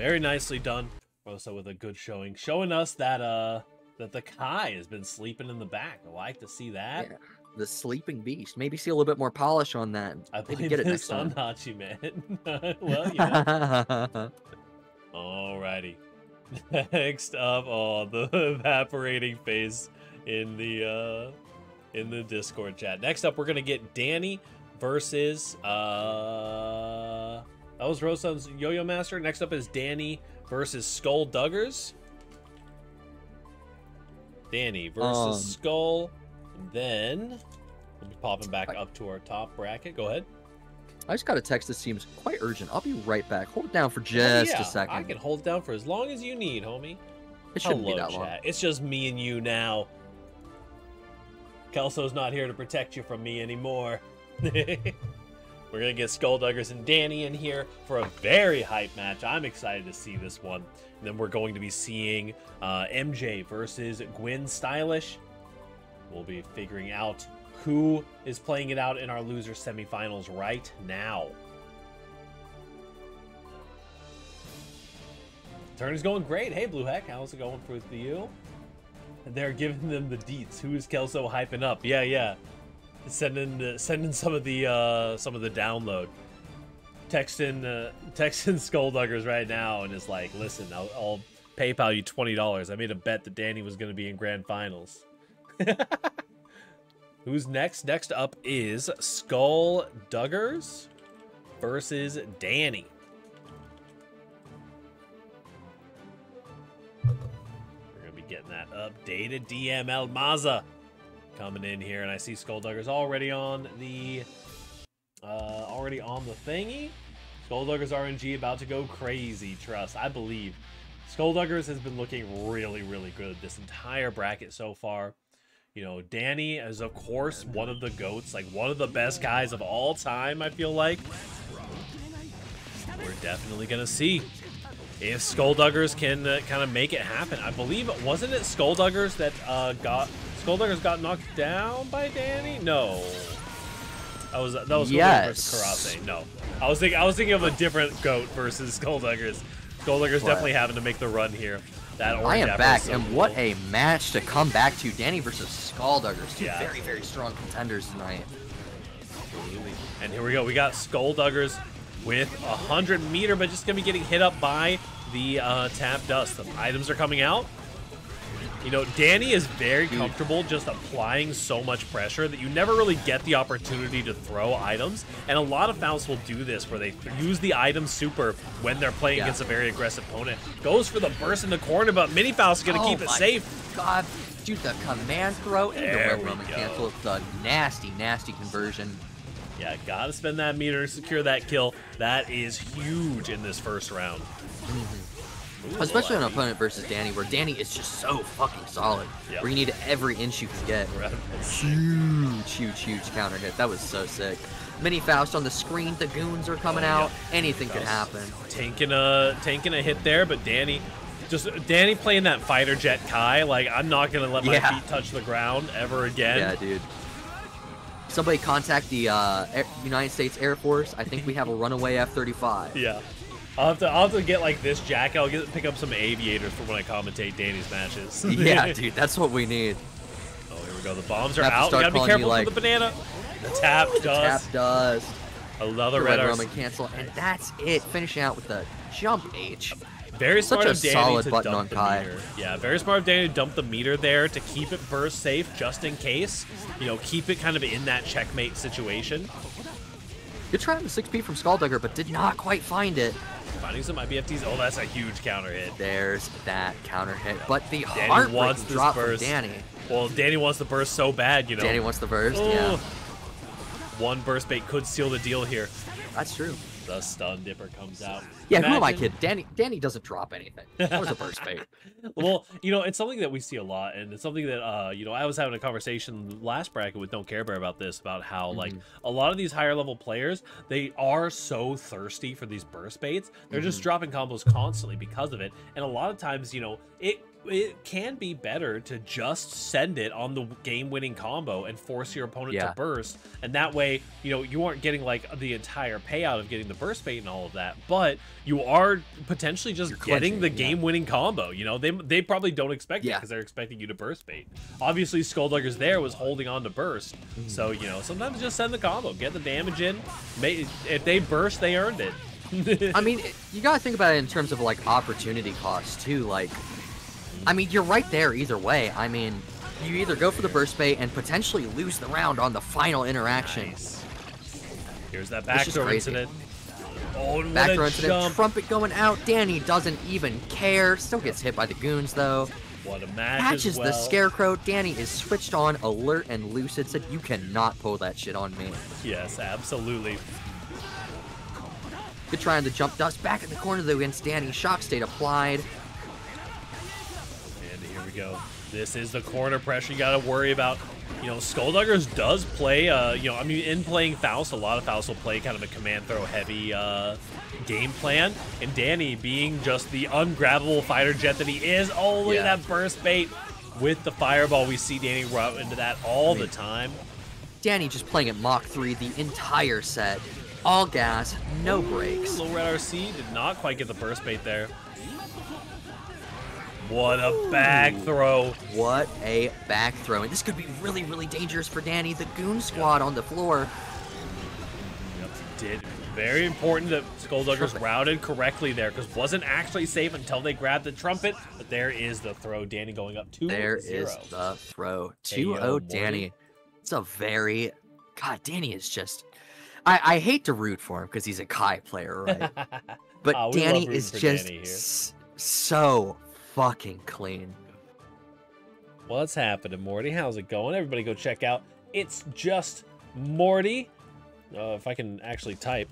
Very nicely done. Rosa with a good showing. Showing us that that the Kai has been sleeping in the back. I like to see that. Yeah, the sleeping beast. Maybe see a little bit more polish on that. I Maybe blame get it next this on time. Hachi, man. Well, you know. Alrighty. Next up, oh, the evaporating face in the Discord chat. Next up, we're gonna get Dany versus that was Rosan's Yo-Yo Master. Next up is Dany versus SkullDuggers. Dany versus Skull. And then we'll be popping back up to our top bracket. Go ahead. I just got a text that seems quite urgent. I'll be right back. Hold it down for just a second. I can hold it down for as long as you need, homie. It shouldn't be that long. It's just me and you now. Kelso's not here to protect you from me anymore. We're going to get SkullDuggers and Dany in here for a very hype match. I'm excited to see this one. And then we're going to be seeing MJ versus Gwen Stylish. We'll be figuring out who is playing it out in our loser semifinals right now. Turn is going great. Hey, Blue Heck, how's it going for you? They're giving them the deets. Who is Kelso hyping up? Yeah. Sending some of the download. Texting SkullDuggers right now and is like, listen, I'll PayPal you $20. I made a bet that Dany was going to be in grand finals. Who's next? Next up is SkullDuggers versus Dany. We're gonna be getting that updated DML Maza coming in here, and I see SkullDuggers already on the thingy. SkullDuggers RNG about to go crazy. Trust, I believe. SkullDuggers has been looking really, really good this entire bracket so far. You know, Dany is, of course, one of the GOATs, like one of the best guys of all time, I feel like. We're definitely going to see if SkullDuggers can kind of make it happen. I believe, wasn't it SkullDuggers that SkullDuggers got knocked down by Dany? No. That was SkullDuggers versus Karase. No. I was thinking of a different GOAT versus SkullDuggers. SkullDuggers definitely having to make the run here. I am back, and what a match to come back to. Dany versus SkullDuggers. Two very, very strong contenders tonight. Absolutely. And here we go. We got SkullDuggers with 100 meter, but just going to be getting hit up by the tap dust. The items are coming out. You know, Dany is very comfortable just applying so much pressure that you never really get the opportunity to throw items. And a lot of Faust will do this, where they use the item super when they're playing against a very aggressive opponent. Goes for the burst in the corner, but Mini Faust is going to keep it safe. God, dude, the command throw into the Roman cancel. The nasty, nasty conversion. Yeah, gotta spend that meter to secure that kill. That is huge in this first round. Ooh, especially on an opponent versus Dany, where Dany is just so fucking solid. Where you need every inch you can get. Huge counter hit. That was so sick. Mini Faust on the screen. The goons are coming out. Anything could happen. Tanking a hit there, but Dany playing that fighter jet Kai. Like, I'm not gonna let my feet touch the ground ever again. Yeah, dude. Somebody contact the United States Air Force. I think we have a runaway F-35. Yeah. I'll have to get like this jacket. I'll pick up some aviators for when I commentate Dany's matches. Yeah, dude, that's what we need. Oh, here we go. The bombs are out. We gotta be careful with the banana. The tap does. Another red Roman cancel, and that's it. Finishing out with the jump H. Very smart of Dany solid to button dump on the Kai. meter. Yeah, very smart of Dany to dump the meter there to keep it burst safe just in case. You know, keep it kind of in that checkmate situation. Good try on the 6P from SkullDugger, but did not quite find it. Finding some IBFTs. Oh, that's a huge counter hit. There's that counter hit. But the heartbreaking drop from Dany. Well, Dany wants the burst so bad, you know. Dany wants the burst, yeah. One burst bait could seal the deal here. That's true. The stun dipper comes out. Yeah, who am I kidding? Dany doesn't drop anything. That was a burst bait. Well, you know, it's something that we see a lot, and it's something that, you know, I was having a conversation last bracket with Don't Care Bear about this, about how, like, a lot of these higher level players, they are so thirsty for these burst baits. They're just dropping combos constantly because of it, and a lot of times, you know, it can be better to just send it on the game-winning combo and force your opponent to burst, and that way, you know, you aren't getting like the entire payout of getting the burst bait and all of that, but you are potentially just getting the game-winning combo. You know, they probably don't expect it because they're expecting you to burst bait. Obviously, SkullDuggers there was holding on to burst, so you know, sometimes just send the combo, get the damage in. If they burst, they earned it. I mean, you gotta think about it in terms of like opportunity cost too. Like, I mean, you're right there either way. I mean, you either go for the burst bait and potentially lose the round on the final interaction. Nice. Here's that back throw incident. Oh, back throw incident. Trumpet going out. Dany doesn't even care. Still gets hit by the goons though. What a match. Catches the Scarecrow. Dany is switched on, alert and lucid. Said, "You cannot pull that shit on me." Yes, absolutely. Good try on the jump dust. Back in the corner though against Dany. Shock state applied. And here we go. This is the corner pressure you got to worry about. You know, SkullDuggers does play, you know, I mean, in playing Faust, a lot of Faust will play kind of a command throw heavy game plan. And Dany, being just the ungrabbable fighter jet that he is, oh, look at that burst bait with the fireball. We see Dany route into that all the time. Dany just playing at Mach 3 the entire set. All gas, no brakes. Low red RC did not quite get the burst bait there. What a back throw. What a back throw. And this could be really, really dangerous for Dany. The goon squad on the floor. Yep, did. Very important that SkullDuggers routed correctly there, because wasn't actually safe until they grabbed the trumpet. But there is the throw. Dany going up 2-0. There is the throw. 2-0 Dany. It's a very... God, Dany is just... I hate to root for him because he's a Kai player, right? But Dany is just so fucking clean. What's happening, Morty? How's it going? Everybody go check out It's Just Morty. If I can actually type.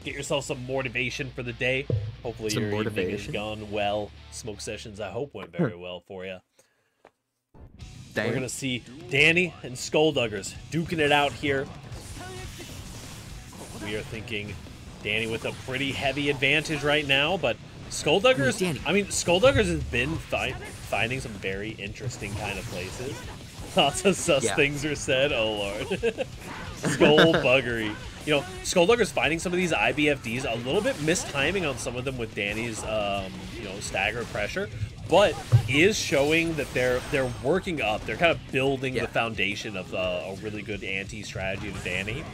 Get yourself some motivation for the day. Hopefully your evening has gone well. Smoke sessions, I hope, went very well for you. We're going to see Dany and SkullDuggers duking it out here. We are thinking Dany with a pretty heavy advantage right now, but SkullDuggers, I mean, SkullDuggers has been finding some very interesting kind of places. Lots of sus things are said. Oh, Lord. SkullBuggery. You know, SkullDuggers finding some of these IBFDs, a little bit mistiming on some of them with Dany's, you know, stagger pressure, but is showing that they're working up. They're kind of building the foundation of a really good anti-strategy to Dany.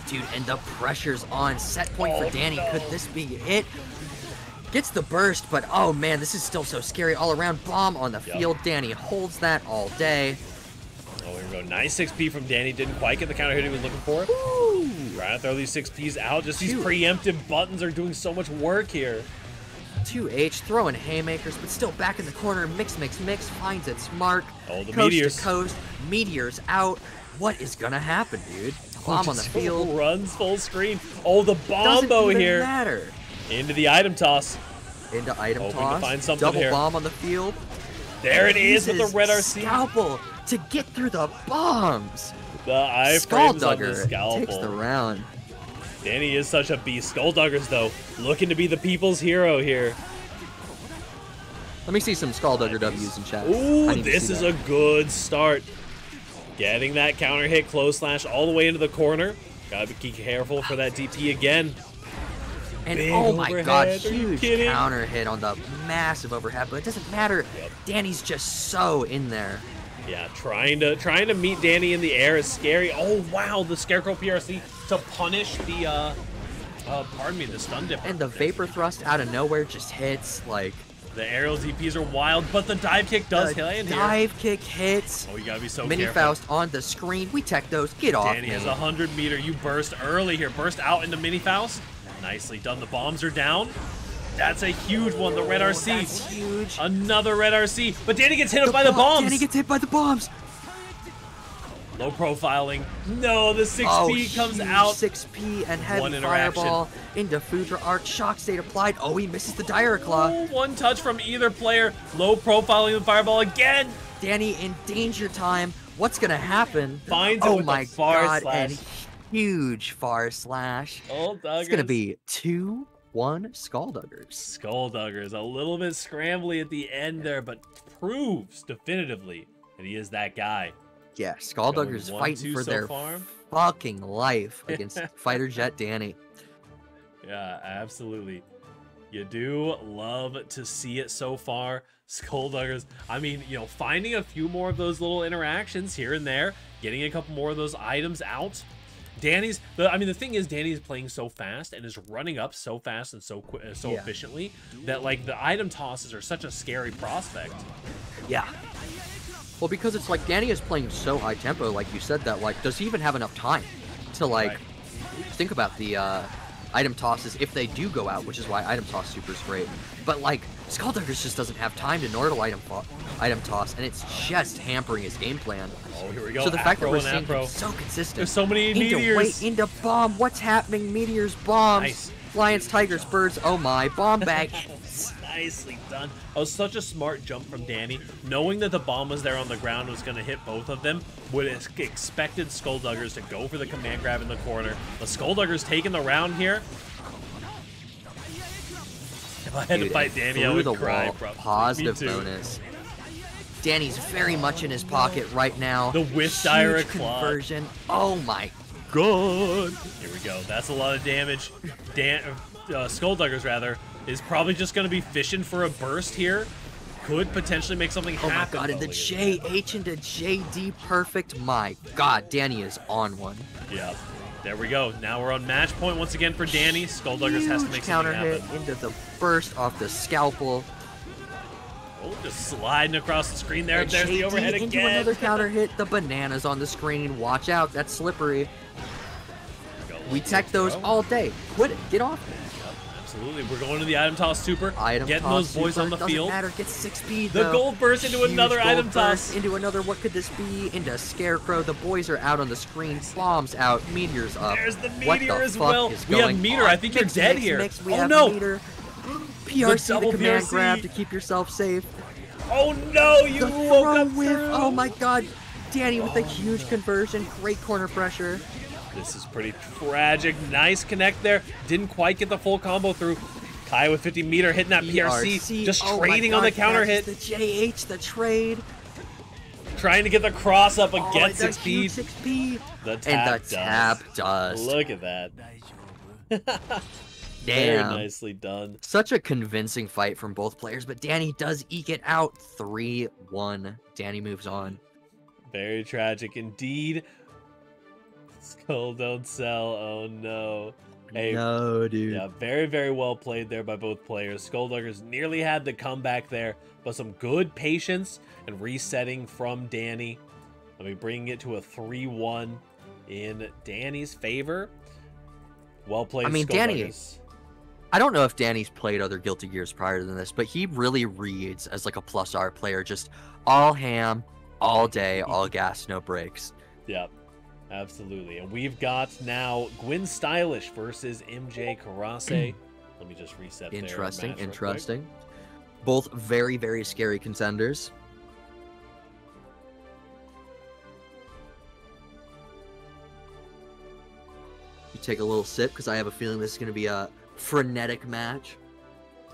Dude, and the pressure's on. Set point for Dany. No. Could this be it? Gets the burst, but oh man, this is still so scary all around. Bomb on the field. Dany holds that all day. Oh, here we go. Nice 6P from Dany. Didn't quite get the counter hit he was looking for. Woo! Trying to throw these 6Ps out. Just these preemptive buttons are doing so much work here. 2H throwing haymakers, but still back in the corner. Mix, finds its mark. Oh, the coast meteors. To coast. Meteors out. What is gonna happen, dude? Bomb on the field. Runs full screen. Oh, the bombo here. Doesn't matter. Into the item toss. Into item Hoping toss. To find something Double here. Bomb on the field. There it is with the red RC. Scalpel to get through the bombs. The iframes on the scalpel. Takes the round. Dany is such a beast. SkullDuggers, though, looking to be the people's hero here. Let me see some SkullDugger W's in chat. Ooh, this is a good start. Getting that counter hit, close slash all the way into the corner. Gotta be careful for that DP again. And big oh my overhead. god, huge counter hit on the massive overhead, but it doesn't matter. Dany's just so in there. Yeah, trying to meet Dany in the air is scary. Oh wow, the Scarecrow PRC to punish the pardon me, the stun dip. And the vapor thrust out of nowhere just hits like. The aerial DPs are wild, but the dive kick does land here. Dive kick hits. Oh, you gotta be so Mini careful. Faust on the screen. We tech those. Get off. Dany has 100 meter. You burst early here. Burst out into Mini Faust. Nicely done. The bombs are down. That's a huge one. The red RC. That's huge. Another red RC. But Dany gets hit by the bombs. Dany gets hit by the bombs. Low profiling. No, the 6P comes out. 6P and heavy fireball into Foudre Arc. Shock state applied. Oh, he misses the Dire Claw. Oh, one touch from either player. Low profiling the fireball again. Dany in danger time. What's gonna happen? Finds it with the far slash. And huge far slash. SkullDuggers. It's gonna be 2-1. SkullDuggers. SkullDuggers, a little bit scrambly at the end there, but proves definitively that he is that guy. Yeah, SkullDuggers fighting for their fucking life against Fighter Jet Dany. Yeah, absolutely. You do love to see it so far. SkullDuggers, I mean, you know, finding a few more of those little interactions here and there, getting a couple more of those items out. Dany's, the thing is, Dany's playing so fast and is running up so fast and so efficiently that, like, the item tosses are such a scary prospect. Yeah. Well, because it's like Dany is playing so high tempo, like you said, that, like, does he even have enough time to, like, think about the item tosses if they do go out, which is why item toss super is great. But, like, SkullDuggers just doesn't have time to Nordle item toss, and it's just hampering his game plan. Oh, here we go. So the fact that we're seeing him so consistent. There's so many meteors. Into bomb. What's happening? Meteors, bombs. Nice. Lions, tigers, birds. Oh my. Bomb bag. Nicely done. That was such a smart jump from Dany. Knowing that the bomb was there on the ground was going to hit both of them, would have expected SkullDuggers to go for the command grab in the corner. The SkullDuggers taking the round here. If I had to fight Dany, I would cry. Positive bonus. Dany's very much in his pocket right now. The Wish Direct conversion. Oh my god. Here we go. That's a lot of damage. SkullDuggers, rather, is probably just going to be fishing for a burst here. Could potentially make something happen. Oh my god, and the JH into JD perfect. My god, Dany is on one. Yeah. There we go. Now we're on match point once again for Dany. SkullDuggers has to make something happen. Counter hit into the burst off the scalpel. Oh, just sliding across the screen there. There's the overhead again. Into another counter hit. The bananas on the screen. Watch out. That's slippery. We tech those all day. Quit it. Get off it. Absolutely. We're going to the item toss super. Getting those boys on the field. Doesn't matter. Get 6 speed, The gold burst into another item toss. Into another. What could this be? Into Scarecrow. The boys are out on the screen. Bombs out. Meteors up. There's the meteor as well. We have meteor. I think you're dead here. Oh no. PRC the command grab to keep yourself safe. Oh no, you woke up through. Oh my god. Dany with a huge conversion. Great corner pressure. This is pretty tragic. Nice connect there. Didn't quite get the full combo through. Kai with 50 meter hitting that PRC. Just trading on the counter hit. The JH, the trade. Trying to get the cross up and get 6 speed. 6 speed. The tap does. Look at that. Very nicely done. Such a convincing fight from both players, but Dany does eke it out. 3-1. Dany moves on. Very tragic indeed. Skull don't sell. Oh no. Hey, no, dude. Yeah, very, very well played there by both players. SkullDuggers nearly had the comeback there, but some good patience and resetting from Dany. Let me bring it to a 3-1 in Dany's favor. Well played, Dany. I don't know if Dany's played other Guilty Gears prior than this, but he really reads as like a plus R player, just all ham, all day, all gas, no breaks. Yep. Absolutely. And we've got now Gwen Stylish versus MJ Karase. Let me just reset there. Interesting. Both very, very scary contenders. You take a little sip because I have a feeling this is going to be a frenetic match.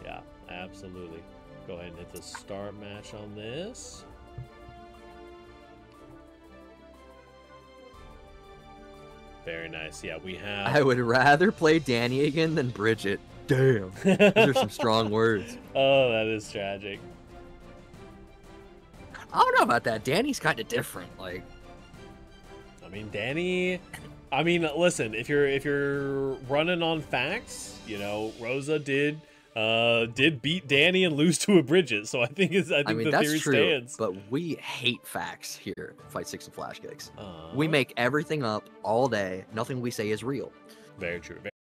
Yeah, absolutely. Go ahead and hit the start match on this. Very nice. Yeah, we have... I would rather play Dany again than Bridget. Damn. Those are some strong words. Oh, that is tragic. I don't know about that. Dany's kind of different. Like, I mean, Dany... I mean, listen, if you're running on facts, you know, Rosa did beat Dany and lose to a Bridget, so I think the theory stands. But we hate facts here at Fightsticks and Flashkicks. We make everything up all day. Nothing we say is real. Very true.